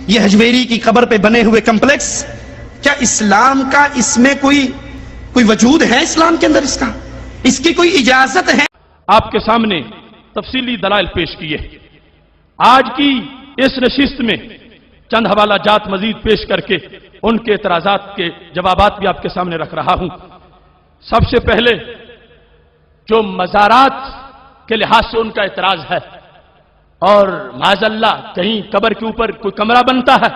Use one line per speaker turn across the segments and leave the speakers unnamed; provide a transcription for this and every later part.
یہ ہجویری کی قبر پہ بنے ہوئے کمپلیکس، کیا اسلام کا اس میں کوئی وجود ہے؟ اسلام کے اندر اس کی کوئی اجازت ہے؟
آپ کے سامنے تفصیلی دلائل پیش کیے۔ آج کی اس نشست میں چند حوالہ جات مزید پیش کر کے ان کے اعتراضات کے جوابات بھی آپ کے سامنے رکھ رہا ہوں۔ سب سے پہلے جو مزارات کے لحاظ سے ان کا اعتراض ہے، اور معاذ اللہ کہیں قبر کے اوپر کوئی کمرہ بنتا ہے،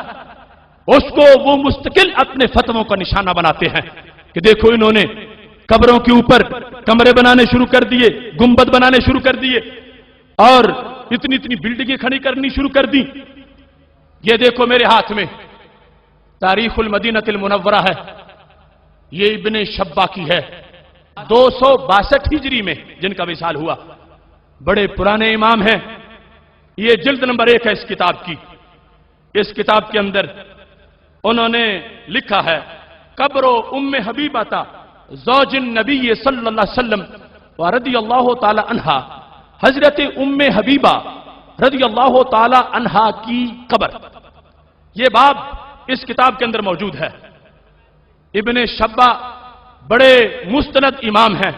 اس کو وہ مستقل اپنے فتووں کا نشانہ بناتے ہیں کہ دیکھو انہوں نے قبروں کے اوپر کمرے بنانے شروع کر دیے، گنبد بنانے شروع کر دیے، اور اتنی اتنی بلڈنگیں کھڑی کرنی شروع کر دی۔ یہ دیکھو میرے ہاتھ میں تاریخ المدینہ المنورہ ہے، یہ ابن شبہ کی ہے، 262 ہجری میں جن کا وصال ہوا، بڑے پرانے امام ہیں۔ یہ جلد نمبر 1 ہے اس کتاب کی۔ اس کتاب کے اندر انہوں نے لکھا ہے قبر ام حبیبہ زوج النبی صلی اللہ علیہ وسلم ورضی اللہ تعالی عنہا، حضرت ام حبیبہ رضی اللہ تعالی عنہا کی قبر۔ یہ باب اس کتاب کے اندر موجود ہے۔ ابن شبہ بڑے مستند امام ہیں،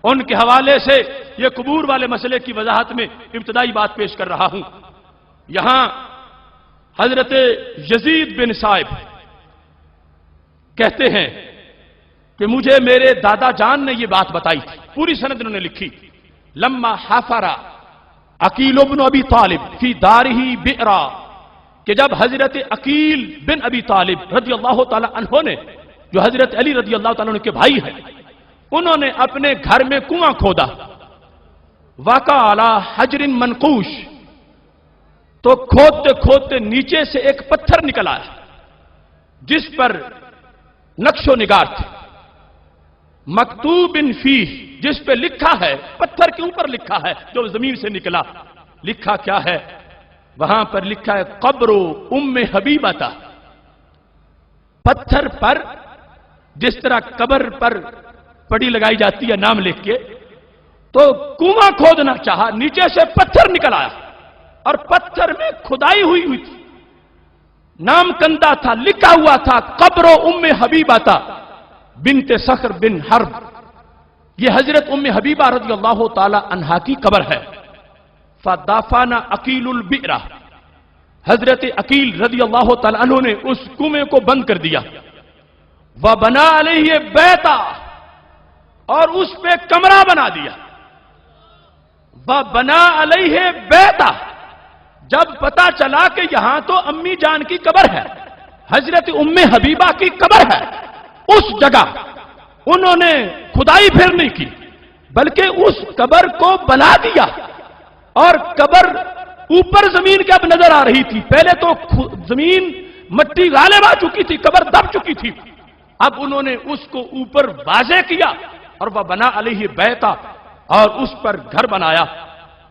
ان کے حوالے سے یہ قبور والے مسئلے کی وضاحت میں ابتدائی بات پیش کر رہا ہوں۔ یہاں حضرت یزید بن صائب کہتے ہیں کہ مجھے میرے دادا جان نے یہ بات بتائی تھی، پوری سند انہوں نے لکھی۔ لما حفر عقیل بن ابی طالب فی دارہ بئرا، کہ جب حضرت عقیل بن ابی طالب رضی اللہ تعالی عنہ نے، جو حضرت علی رضی اللہ تعالی عنہ کے بھائی ہیں، انہوں نے اپنے گھر میں کنواں کھودا، وقع علی حجر منقوش، تو کھودتے کھودتے نیچے سے ایک پتھر نکل آیا جس پر نقش و نگار تھے، مکتوب فیہ، جس پہ لکھا ہے، پتھر کے اوپر لکھا ہے جو زمین سے نکلا، لکھا کیا ہے؟ وہاں پر لکھا ہے قبر ام حبیبہ تھا۔ پتھر پر جس طرح قبر پر پڑی لگائی جاتی ہے نام لکھ کے، تو کنواں کھودنا چاہا، نیچے سے پتھر نکل آیا اور پتھر میں کھدائی ہوئی تھی، نام کندہ تھا، لکھا ہوا تھا قبر ام حبیبہ تھا بنت صخر بن حرب۔ یہ حضرت ام حبیبہ رضی اللہ تعالی عنہا کی قبر ہے۔ فدافن عقیل البئر، حضرت عقیل رضی اللہ تعالی عنہ نے اس کنویں کو بند کر دیا، وبنا علیہ بیتا، اور اس پہ کمرہ بنا دیا، وبنا علیہ بیتا۔ جب پتا چلا کہ یہاں تو امی جان کی قبر ہے، حضرت ام حبیبہ کی قبر ہے، اس جگہ انہوں نے کھدائی پھر نہیں کی بلکہ اس قبر کو بنا دیا، اور قبر اوپر زمین کے اب نظر آ رہی تھی۔ پہلے تو زمین مٹی غالب آ چکی تھی، قبر دب چکی تھی، اب انہوں نے اس کو اوپر واضح کیا، اور وہ بنا علیہ بیتا، اور اس پر گھر بنایا،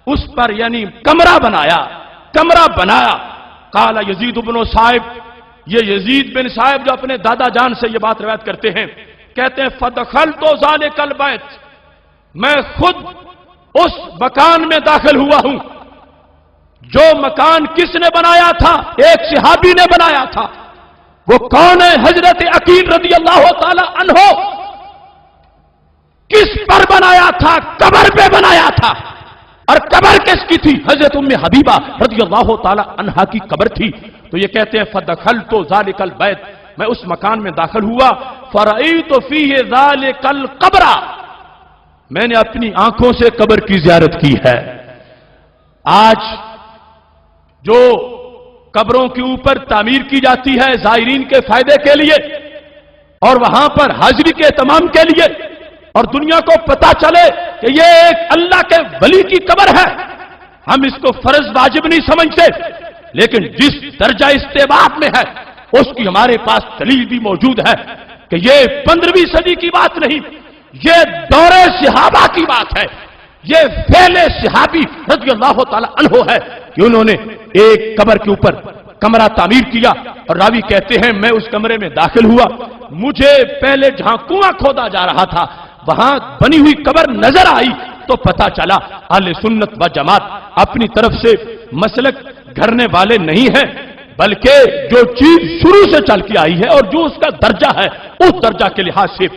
اس پر یعنی کمرہ بنایا۔ قال یزید بن صائب، یہ یزید بن صائب جو اپنے دادا جان سے یہ بات روایت کرتے ہیں، کہتے ہیں فدخلت ذلک البیت، میں خود اس مکان میں داخل ہوا ہوں۔ جو مکان کس نے بنایا تھا؟ ایک صحابی نے بنایا تھا۔ وہ کون ہے؟ حضرت عقیل رضی اللہ تعالی عنہ۔ کس پر بنایا تھا؟ قبر پہ بنایا تھا، اور قبر کس کی تھی؟ حضرت ام حبیبہ رضی اللہ تعالی عنہا کی قبر تھی۔ تو یہ کہتے ہیں فدخلت ذلک البیت، میں اس مکان میں داخل ہوا، فرأیت فیہ ذلک القبر، میں نے اپنی آنکھوں سے قبر کی زیارت کی ہے۔ آج جو قبروں کے اوپر تعمیر کی جاتی ہے زائرین کے فائدے کے لیے، اور وہاں پر حاضری کے اہتمام کے لیے، اور دنیا کو پتا چلے کہ یہ ایک اللہ کے ولی کی قبر ہے، ہم اس کو فرض واجب نہیں سمجھتے، لیکن جس درجہ استحباب میں ہے اس کی ہمارے پاس دلیل بھی موجود ہے کہ یہ 15ویں صدی کی بات نہیں، یہ دور صحابہ کی بات ہے، یہ فعل صحابی رضی اللہ تعالی عنہ ہے کہ انہوں نے ایک قبر کے اوپر کمرہ تعمیر کیا، اور راوی کہتے ہیں میں اس کمرے میں داخل ہوا، مجھے پہلے جہاں کنواں کھودا جا رہا تھا وہاں بنی ہوئی قبر نظر آئی، تو پتا چلا اہل سنت و جماعت اپنی طرف سے مسلک گھرنے والے نہیں ہیں، بلکہ جو چیز شروع سے چل کے آئی ہے اور جو اس کا درجہ ہے اس درجہ کے لحاظ سے